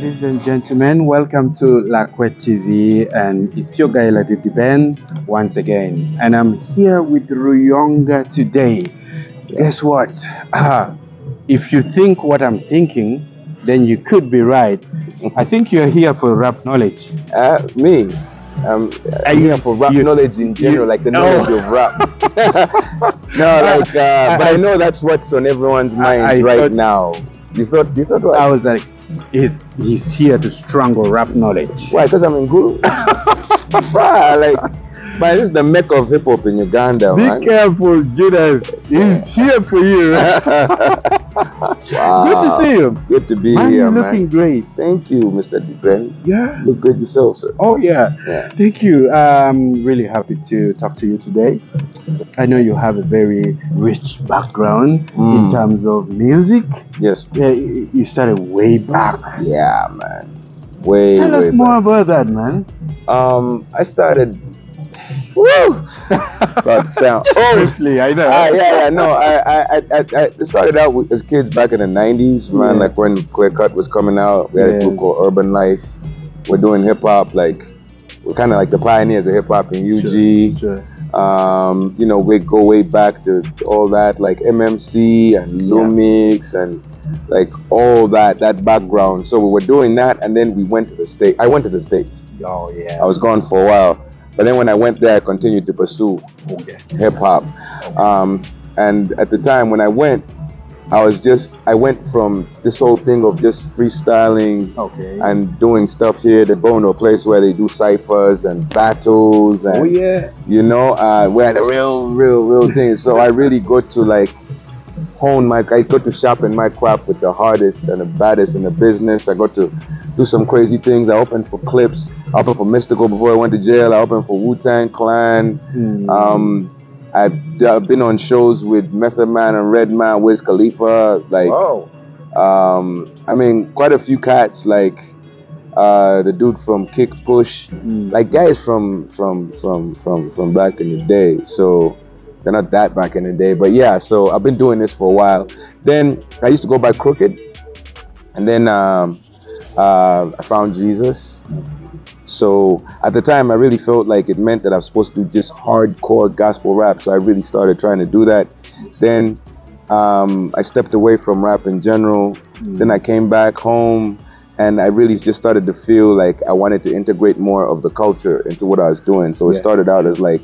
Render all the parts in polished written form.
ladies and gentlemen, welcome to Lakwe TV, and it's your guy Ladidi Ben once again, and I'm here with Ruyonga today. Guess what? If you think what I'm thinking, then you could be right. I think you're here for rap knowledge. Me? I'm here for rap knowledge in general, like the knowledge of rap. But I know that's what's on everyone's minds right now. You thought what? I was like, he's here to strangle rap knowledge. Why? Because I'm in Gulu. But this is the mecca of hip hop in Uganda, man. Be careful, Judas. He's here for you. Wow. Good to see you. Good to be man, here, you're man. Looking great. Thank you, Mr. Deben. Yeah. Look good yourself, sir. Oh, yeah. Thank you. I'm really happy to talk to you today. I know you have a very rich background in terms of music. Yes. Yeah, you started way back. Yeah, man. Tell us more about that, man. I started. Woo! About to sound briefly, I know. I started out as kids back in the 90s, man. Like when Clear Cut was coming out, we had a group called Urban Life. We're doing hip hop, like we're kind of like the pioneers of hip hop in UG. Sure. You know, we go way back to all that, like MMC and Lumix and like all that background. So we were doing that, and then we went to the States. I went to the States. Oh yeah. I was gone for a while. But then when I went there, I continued to pursue hip hop. And at the time when I went, I went from this whole thing of just freestyling and doing stuff here to going to a place where they do ciphers and battles and you know, where the real thing. So I really got to like I got to sharpen my craft with the hardest and the baddest in the business. I got to do some crazy things. I opened for Clips. I opened for Mystical before I went to jail. I opened for Wu-Tang Clan. I've been on shows with Method Man and Redman, Wiz Khalifa. I mean, quite a few cats like the dude from Kick Push, like guys from back in the day. So they're not that back in the day, but yeah. So I've been doing this for a while. Then I used to go by Crooked, and then I found Jesus. So at the time, I really felt like it meant that I was supposed to do just hardcore gospel rap. So I really started trying to do that. Then I stepped away from rap in general. Then I came back home, and I really just started to feel like I wanted to integrate more of the culture into what I was doing. So it started out as like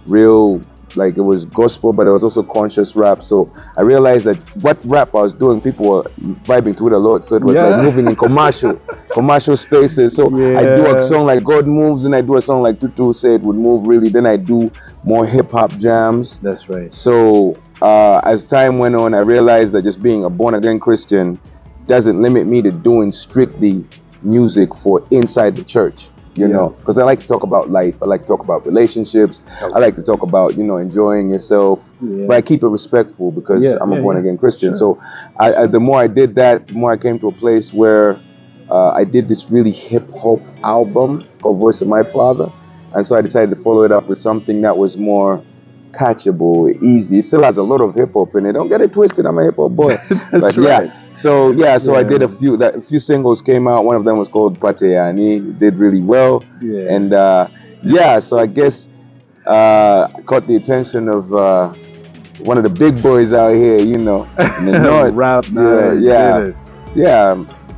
real, like it was gospel, but it was also conscious rap. So I realized that what rap I was doing, people were vibing to it a lot. So it was like moving in commercial spaces. So I do a song like God Moves, and I do a song like Tutu said would move really. Then I do more hip hop jams. That's right. So as time went on, I realized that just being a born again Christian doesn't limit me to doing strictly music for inside the church. You know, because I like to talk about life. I like to talk about relationships. I like to talk about, you know, enjoying yourself. But I keep it respectful because I'm a born again Christian. So the more I did that, the more I came to a place where I did this really hip hop album called Voice of My Father. And so I decided to follow it up with something that was more catchable, easy. It still has a lot of hip hop in it. Don't get it twisted. I'm a hip hop boy. That's right. So I did a few singles came out. One of them was called Pateyani. It did really well. And so I guess caught the attention of one of the big boys out here, you know, in the north. Rap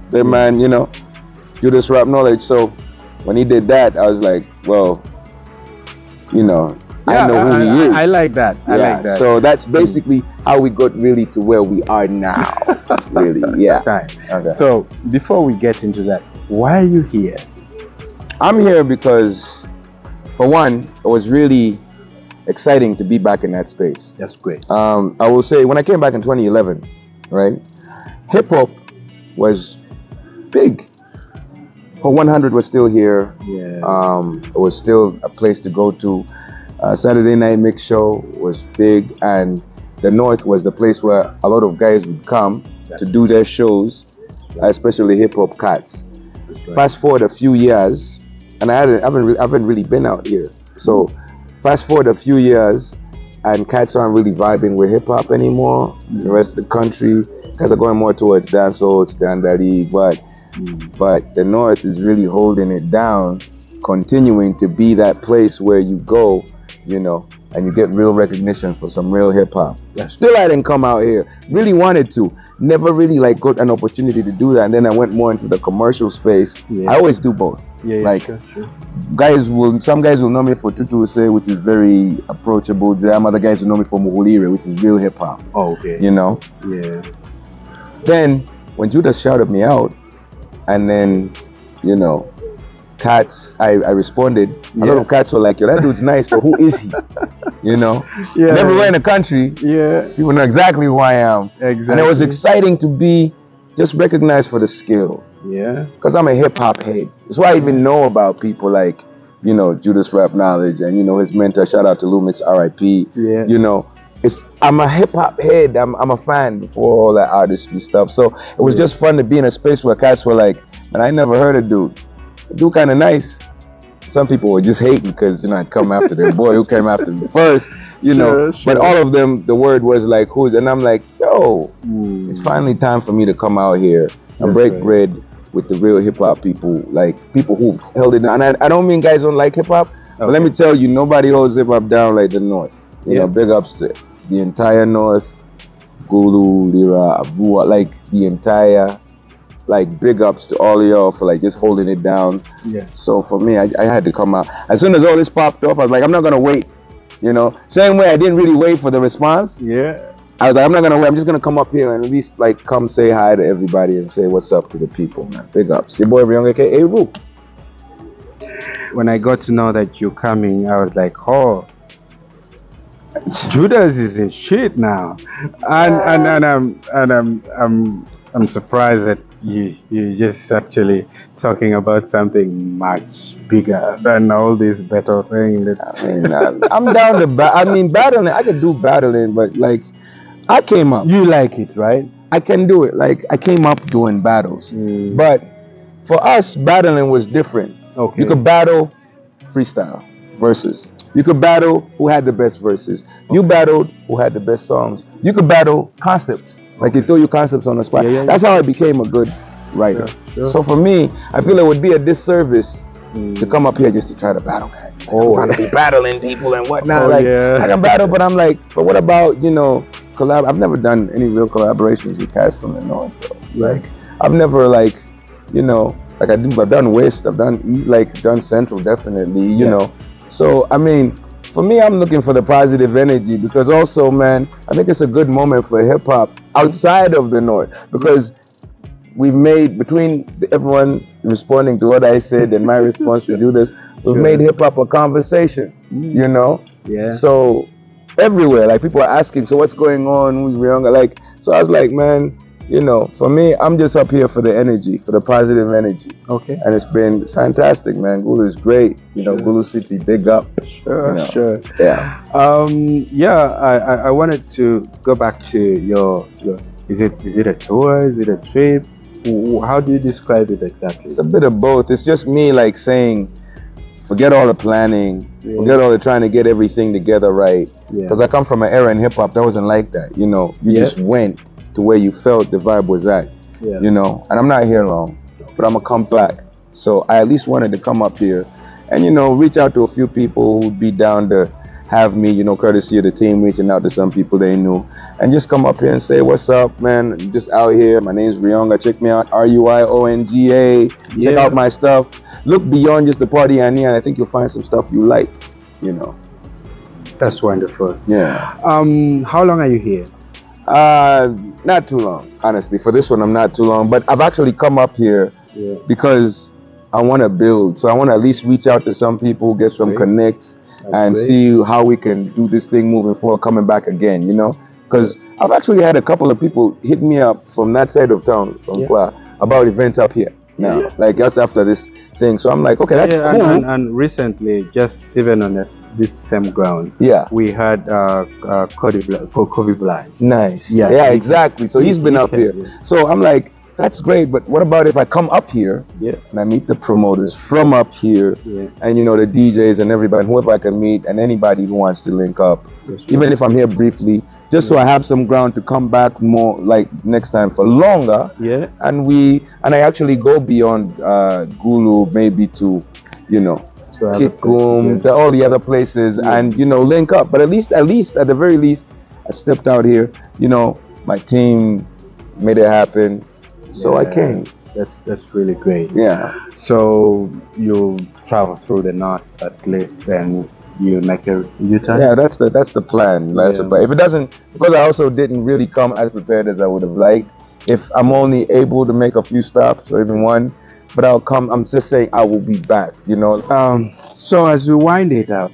the man, you know, Judas Rap Knowledge. So when he did that, I was like, well, you know, I know who he is. I like that. I like that. So that's basically how we got really to where we are now. Really, Okay. So before we get into that, why are you here? I'm here because, for one, it was really exciting to be back in that space. That's great. I will say, when I came back in 2011, right, hip hop was big. For 100 was still here. It was still a place to go to. Saturday Night Mix Show was big, and the North was the place where a lot of guys would come to do their shows, especially hip hop cats. Fast forward a few years, and I haven't really been out here. So fast forward a few years, and cats aren't really vibing with hip hop anymore. The rest of the country, guys are going more towards dancehall, standard, but but the North is really holding it down, continuing to be that place where you go, you know, and you get real recognition for some real hip hop. Still, I didn't come out here. Really wanted to. Never really like got an opportunity to do that. And then I went more into the commercial space. Yeah. I always do both. Yeah, like sure. some guys will know me for Tutu Say, which is very approachable. Some other guys will know me for Muhulire, which is real hip hop. Oh, okay. You know? Yeah. Then when Judas shouted me out, and then, you know, cats, I responded. A lot of cats were like, yo, that dude's nice, but who is he? You know? Yeah. And everywhere in the country, people know exactly who I am. Exactly. And it was exciting to be just recognized for the skill. Yeah. Because I'm a hip hop head. That's why I even know about people like, you know, Judas Rap Knowledge and, you know, his mentor, shout out to Lumix, RIP. Yeah. You know, I'm a hip hop head. I'm a fan before all that artistry stuff. So it was just fun to be in a space where cats were like, man, I never heard of dude. Dude kind of nice. Some people were just hating because, you know, I'd come after their boy who came after me first, you know. Sure. But all of them, the word was like, who's? And I'm like, yo, it's finally time for me to come out here and break bread with the real hip hop people, like people who've held it down. And I don't mean guys don't like hip hop, but let me tell you, nobody holds hip hop down like the North. You know, big ups to the entire North, Gulu, Lira, Abua, like the entire, like big ups to all of y'all for like just holding it down. Yeah. So for me, I had to come out. As soon as all this popped off, I was like, I'm not gonna wait. You know, same way I didn't really wait for the response. Yeah. I was like, I'm not gonna wait. I'm just gonna come up here and at least like come say hi to everybody and say what's up to the people, man. Big ups. Your boy Ruyonga, aka Ru. When I got to know that you're coming, I was like, oh, Judas is in shit now, and I'm surprised that you just actually talking about something much bigger than all this battle thing. I'm down to battling. I can do battling, but like I came up. You like it, right? I can do it. Like I came up doing battles, but for us, battling was different. Okay. You could battle freestyle versus. You could battle who had the best verses. You battled who had the best songs. You could battle concepts. Like they throw you concepts on the spot. That's how I became a good writer. Sure. So for me, I feel it would be a disservice to come up here just to try to battle guys. Like, trying to be battling people and whatnot. I can battle, but I'm like, but what about, you know, collab? I've never done any real collaborations with cats from the North, though. Like, I've never like, you know, like I've done West, I've done East, like done Central, definitely, you know. So, I mean, for me, I'm looking for the positive energy because also, man, I think it's a good moment for hip hop outside of the North because we've made, between everyone responding to what I said and my response to Judas, we've made hip hop a conversation, you know? Yeah. So, everywhere, like people are asking, so what's going on, who's Ruyonga? Like, so I was like, man, you know, for me, I'm just up here for the energy, for the positive energy. Okay. And it's been fantastic, man. Gulu is great. You know, Gulu City, big up. Sure, you know. sure. Yeah. I wanted to go back to your is it a tour? Is it a trip? How do you describe it exactly? It's a bit of both. It's just me like saying, forget all the planning, forget all the trying to get everything together right. Because I come from an era in hip hop that wasn't like that. You know, you just went to where you felt the vibe was at, you know, and I'm not here long, but I'm gonna come back. So I at least wanted to come up here and, you know, reach out to a few people who'd be down to have me, you know, courtesy of the team, reaching out to some people they knew and just come up here and say, what's up, man? I'm just out here. My name's Ruyonga. Check me out, Ruyonga. Check out my stuff. Look beyond just the party and I think you'll find some stuff you like, you know. That's wonderful. Yeah. How long are you here? Not too long, honestly. For this one, I'm not too long, but I've actually come up here because I want to build. So I want to at least reach out to some people, get some connects, and see how we can do this thing moving forward, coming back again, you know? Because I've actually had a couple of people hit me up from that side of town, from Kla, about events up here now, like just after this thing. So I'm like, okay, that's cool. And recently, just even on this same ground, we had Kobe Blind. Nice. Yeah, exactly. So he's been up here. So I'm like, that's great, but what about if I come up here and I meet the promoters from up here and, you know, the DJs and everybody, whoever I can meet and anybody who wants to link up, even if I'm here briefly, just so I have some ground to come back more like next time for longer. Yeah. And I actually go beyond Gulu, maybe to, you know, So Kikum, to all the other places, Yeah. and link up. But at the very least, I stepped out here. My team made it happen, so I came. That's really great. Yeah. So you travel through the north at least, then you make a U-turn. Yeah, that's the plan. That's the plan. If it doesn't, because I also didn't really come as prepared as I would have liked. If I'm only able to make a few stops or even one, but I'll come. I'm just saying I will be back. So as we wind it up,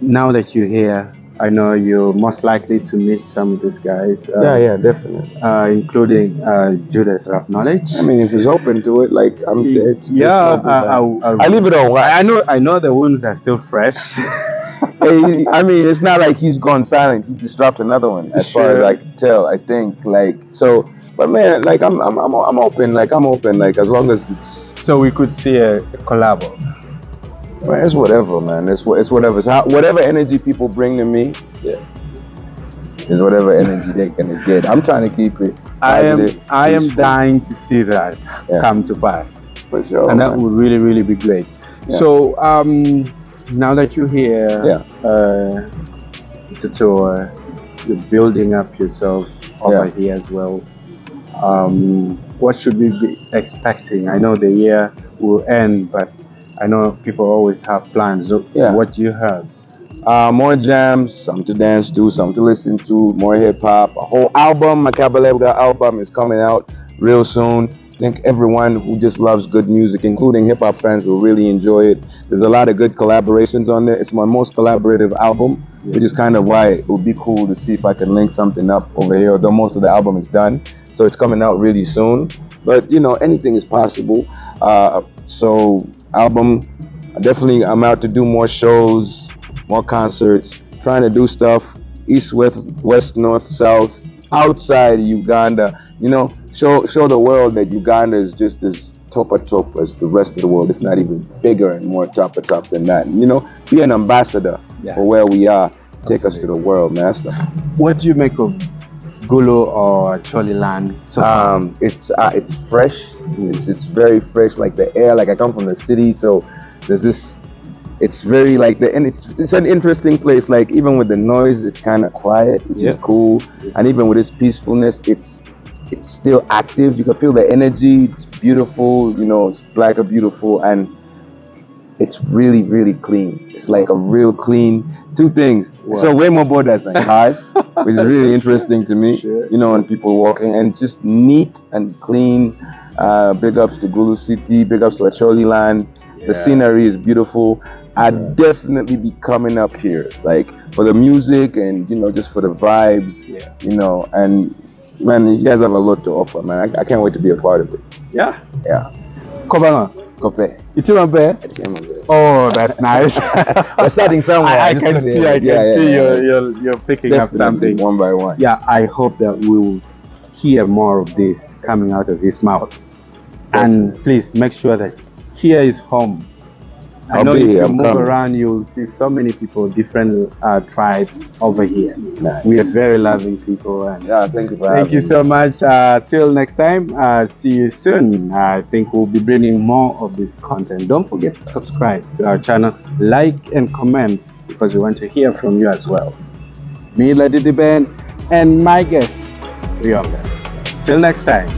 now that you're here, I know you're most likely to meet some of these guys. Yeah, definitely. Including Judas Rap Knowledge. I mean, if he's open to it, like I'm there. I leave it on. I know the wounds are still fresh. I mean, it's not like he's gone silent. He just dropped another one, as far as I can tell. I think, so. But man, I'm open. I'm open. As long as it's. So we could see a collab. Man, it's whatever, man. It's whatever. It's whatever energy people bring to me. Yeah. Is whatever energy they're gonna get. I'm trying to keep it positive. I am dying to see that come to pass. For sure. And that would really, really be great. Yeah. So now that you're here, it's a tour. You're building up yourself over here as well. What should we be expecting? I know the year will end, but I know people always have plans. So what do you have? More jams, something to dance to, something to listen to, more hip hop. A whole album, my Cabalebga album is coming out real soon. I think everyone who just loves good music, including hip hop fans, will really enjoy it. There's a lot of good collaborations on there. It's my most collaborative album, which is kind of why it would be cool to see if I can link something up over here, although most of the album is done. So it's coming out really soon. But anything is possible. So album, I'm out to do more shows, more concerts, trying to do stuff east, west, north, south, outside Uganda. Show the world that Uganda is just as top as the rest of the world, if not even bigger and more top than that. Be an ambassador for where we are. Take us to the world, man. What do you make of Gulu or Choli land? So it's fresh. It's very fresh, like the air. Like I come from the city, so there's this. It's very and it's an interesting place. Like even with the noise, it's kind of quiet, which is cool. And even with its peacefulness, it's still active. You can feel the energy. It's beautiful. It's black or beautiful, and it's really, really clean. It's like a real clean. Two things. Wow. So way more borders than cars, which is really interesting to me. Sure. And people walking, and just neat and clean. Big ups to Gulu City. Big ups to Acholi land. The scenery is beautiful. I'd definitely be coming up here, for the music and just for the vibes. And man, you guys have a lot to offer, man. I can't wait to be a part of it. Yeah. Kope. It's in there. Oh, that's nice. We're starting somewhere. I can see. You're picking definitely up something one by one. Yeah, I hope that we will hear more of this coming out of his mouth. Definitely. And please make sure that here is home. I know if you move around, you'll see so many people, different tribes over here. Nice. We are very loving people. And thank you for having me. Thank you so much. Till next time, see you soon. I think we'll be bringing more of this content. Don't forget to subscribe to our channel, like and comment, because we want to hear from you as well. It's me, Lady Ben, and my guest, Ruyonga. Till next time.